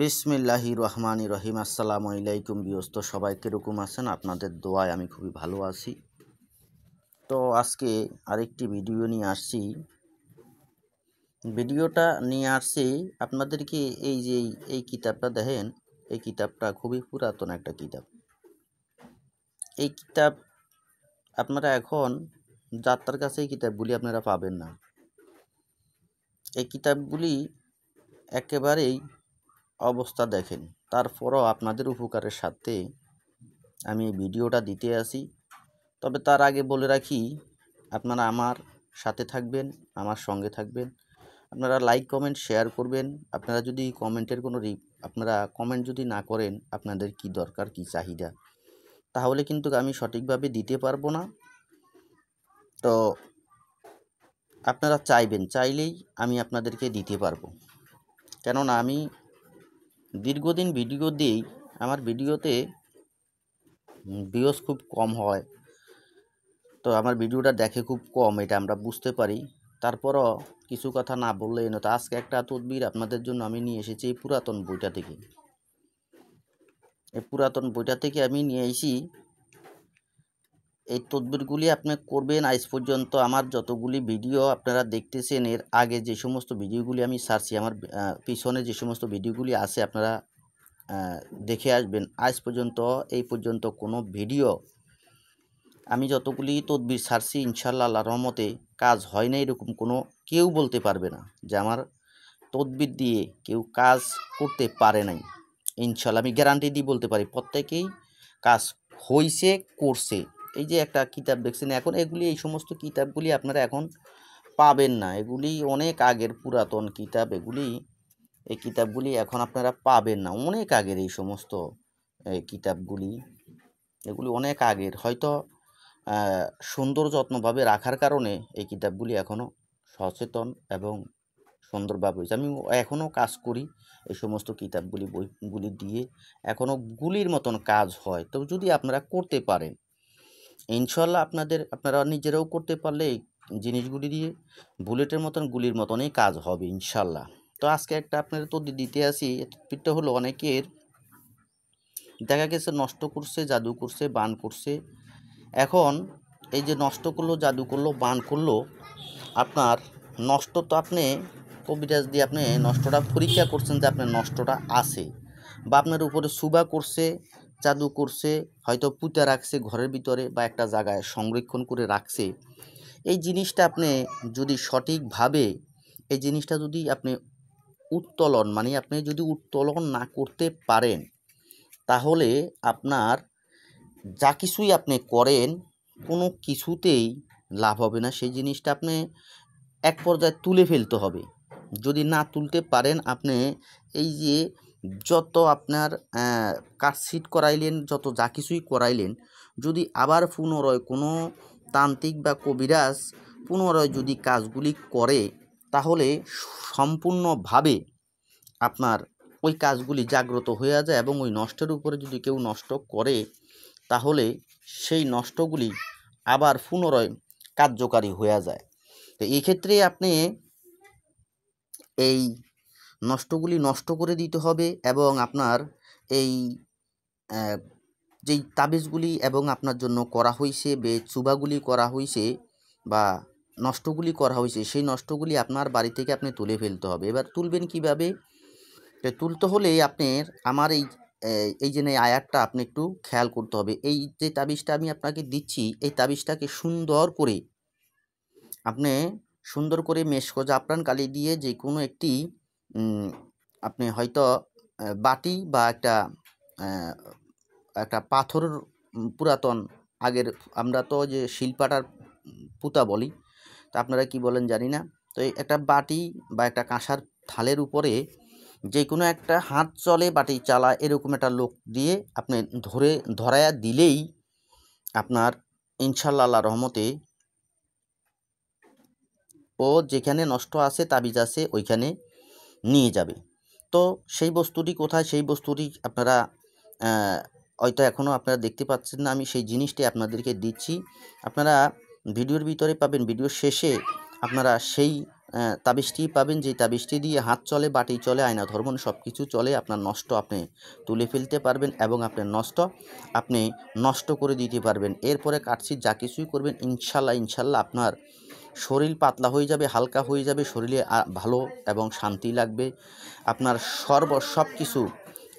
বিসমিল্লাহির রহমানির রহিম। আসসালামু আলাইকুম ভিউয়ার্স। তো সবাই কীরকম আছেন? আপনাদের দোয়ায় আমি খুবই ভালো আছি। তো আজকে আরেকটি ভিডিও নিয়ে আসছি। ভিডিওটা নিয়ে আসছি আপনাদেরকে এই কিতাবটা দেখেন। এই কিতাবটা খুবই পুরাতন একটা কিতাব। এই কিতাব আপনারা এখন যাত্রার কাছে এই কিতাবগুলি আপনারা পাবেন না। এই কিতাবগুলি একেবারেই অবস্থা দেখেন। তারপরও আপনাদের উপকারের সাথে আমি এই ভিডিওটা দিতে আসি। তবে তার আগে বলে রাখি, আপনারা আমার সাথে থাকবেন, আমার সঙ্গে থাকবেন। আপনারা লাইক কমেন্ট শেয়ার করবেন। আপনারা যদি কমেন্টের কোনো আপনারা কমেন্ট যদি না করেন আপনাদের কি দরকার, কি চাহিদা, তাহলে কিন্তু আমি সঠিকভাবে দিতে পারবো না। তো আপনারা চাইলেই আমি আপনাদেরকে দিতে পারবো। কেননা আমি দীর্ঘদিন ভিডিও দিই, আমার ভিডিওতে ভিউজ খুব কম হয়। তো আমার ভিডিওটা দেখে খুব কম, এটা আমরা বুঝতে পারি। তারপরও কিছু কথা না বললেই না। তো আজকে একটা তদবির আপনাদের জন্য আমি নিয়ে এসেছি এই পুরাতন বইটা থেকে। এই পুরাতন বইটা থেকে আমি নিয়ে এসেছি। এই তদবিরগুলি আপনি করবেন। আজ পর্যন্ত আমার যতগুলি ভিডিও আপনারা দেখতেছেন, এর আগে যে সমস্ত ভিডিওগুলি আমি ছাড়ছি, আমার পিছনে যে সমস্ত ভিডিওগুলি আছে আপনারা দেখে আসবেন। আজ পর্যন্ত এই পর্যন্ত কোনো ভিডিও আমি যতগুলি তদবির ছাড়ছি ইনশাআল্লাহ আল্লাহর রহমতে কাজ হয় না, এরকম কোনো কেউ বলতে পারবে না যে আমার তদবির দিয়ে কেউ কাজ করতে পারে নাই। ইনশাআল্লাহ আমি গ্যারান্টি দিয়ে বলতে পারি প্রত্যেকেই কাজ হয়েছে, করছে। এই যে একটা কিতাব দেখছেন এখন, এই সমস্ত কিতাবগুলি আপনারা এখন পাবেন না। এগুলি অনেক আগের পুরাতন কিতাব। এই কিতাবগুলি এখন আপনারা পাবেন না। অনেক আগের এই সমস্ত কিতাবগুলি, এগুলি অনেক আগের। হয়তো সুন্দর যত্নভাবে রাখার কারণে এই কিতাবগুলি এখনও সচেতন এবং সুন্দরভাবে হয়েছে। আমি এখনও কাজ করি এই সমস্ত বইগুলি দিয়ে, এখনও গুলির মতন কাজ হয়। তো যদি আপনারা করতে পারেন ইনশাআল্লাহ আপনারা নিজেরাও করতে পারলে এই জিনিসগুলি দিয়ে বুলেটের মতন গুলির মতনই কাজ হবে ইনশাআল্লাহ। তো আজকে একটা আপনারা তো দিতে আসি। এটা হলো অনেকের দেখা গেছে নষ্ট করছে, জাদু করছে, বান করছে। এখন এই যে নষ্ট করলো, জাদু করলো, বান করলো, আপনার নষ্ট তো আপনি কবিরাজ দিয়ে আপনি নষ্টটা পরীক্ষা করছেন যে আপনার নষ্টটা আছে, বা আপনার উপরে সুবা করছে, জাদু করছে, হয়তো পুঁতে রাখছে ঘরের ভিতরে বা একটা জায়গায় সংরক্ষণ করে রাখছে। এই জিনিসটা আপনি যদি সঠিকভাবে এই জিনিসটা যদি আপনি আপনি যদি উত্তোলন না করতে পারেন, তাহলে আপনার যা কিছুই আপনি করেন কোনো কিছুতেই লাভ হবে না। সেই জিনিসটা আপনি এক পর্যায়ে তুলে ফেলতে হবে। যদি না তুলতে পারেন, আপনি এই যে যত আপনার কাটছিট করাইলেন, যত যা কিছুই করাইলেন, যদি আবার পুনরায় কোনো তান্ত্রিক বা কবিরাজ পুনরায় যদি কাজগুলি করে, তাহলে সম্পূর্ণভাবে আপনার ওই কাজগুলি জাগ্রত হয়ে যায় এবং ওই নষ্টের উপরে যদি কেউ নষ্ট করে, তাহলে সেই নষ্টগুলি আবার পুনরায় কার্যকারী হয়ে যায়। তো এই ক্ষেত্রে আপনি এই নষ্টগুলি নষ্ট করে দিতে হবে এবং আপনার এই যেই তাবিজগুলি এবং আপনার জন্য করা হয়েছে, চুবাগুলি করা হয়েছে বা নষ্টগুলি করা হয়েছে, সেই নষ্টগুলি আপনার বাড়ি থেকে আপনি তুলে ফেলতে হবে। এবার তুলবেন কিভাবে? তুলতে হলে আপনার আমার এই যে আয়াতটা আপনি একটু খেয়াল করতে হবে। এই যে তাবিজটা আমি আপনাকে দিচ্ছি, এই তাবিজটাকে সুন্দর করে মেশকো জাফরান কালি দিয়ে যে কোনো একটি আপনি হয়তো বাটি বা একটা পাথরের পুরাতন আগের, আমরা তো যে শিলপাটার পুঁতা বলি, তা আপনারা কি বলেন জানি না। তো একটা বাটি বা একটা কাঁসার থালের উপরে যে কোনো একটা হাত চলে বাটি চালা এরকম একটা লোক দিয়ে আপনি ধরায়া দিলেই আপনার ইনশাআল্লাহ আল্লাহর রহমতে ও যেখানে নষ্ট আছে তাবিজ আছে ওইখানে নিয়ে যাবে। তো সেই বস্তুটি কোথায়? সেই বস্তুটি আপনারা হয়তো এখনও আপনারা দেখতে পাচ্ছেন না। আমি সেই জিনিসটাই আপনাদেরকে দিচ্ছি। আপনারা ভিডিওর ভিতরে পাবেন, ভিডিওর শেষে আপনারা সেই তাবিজটি পাবেন, যে তাবিজটি দিয়ে হাত চলে, বাটি চলে, আয়না ধর্মণ সব কিছু চলে। আপনার নষ্ট আপনি তুলে ফেলতে পারবেন এবং আপনার আপনি নষ্ট করে দিতে পারবেন। এরপরে কাটছি যা কিছুই করবেন ইনশাল্লাহ আপনার শরীর পাতলা হয়ে যাবে, হালকা হয়ে যাবে, শরীরে ভালো এবং শান্তি লাগবে, আপনার সব কিছু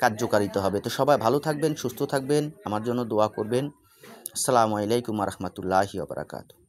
কার্যকারিতা হবে। তো সবাই ভালো থাকবেন, সুস্থ থাকবেন, আমার জন্য দোয়া করবেন। আসসালামু আলাইকুম ওয়া রাহমাতুল্লাহি ওয়া বারাকাতুহু।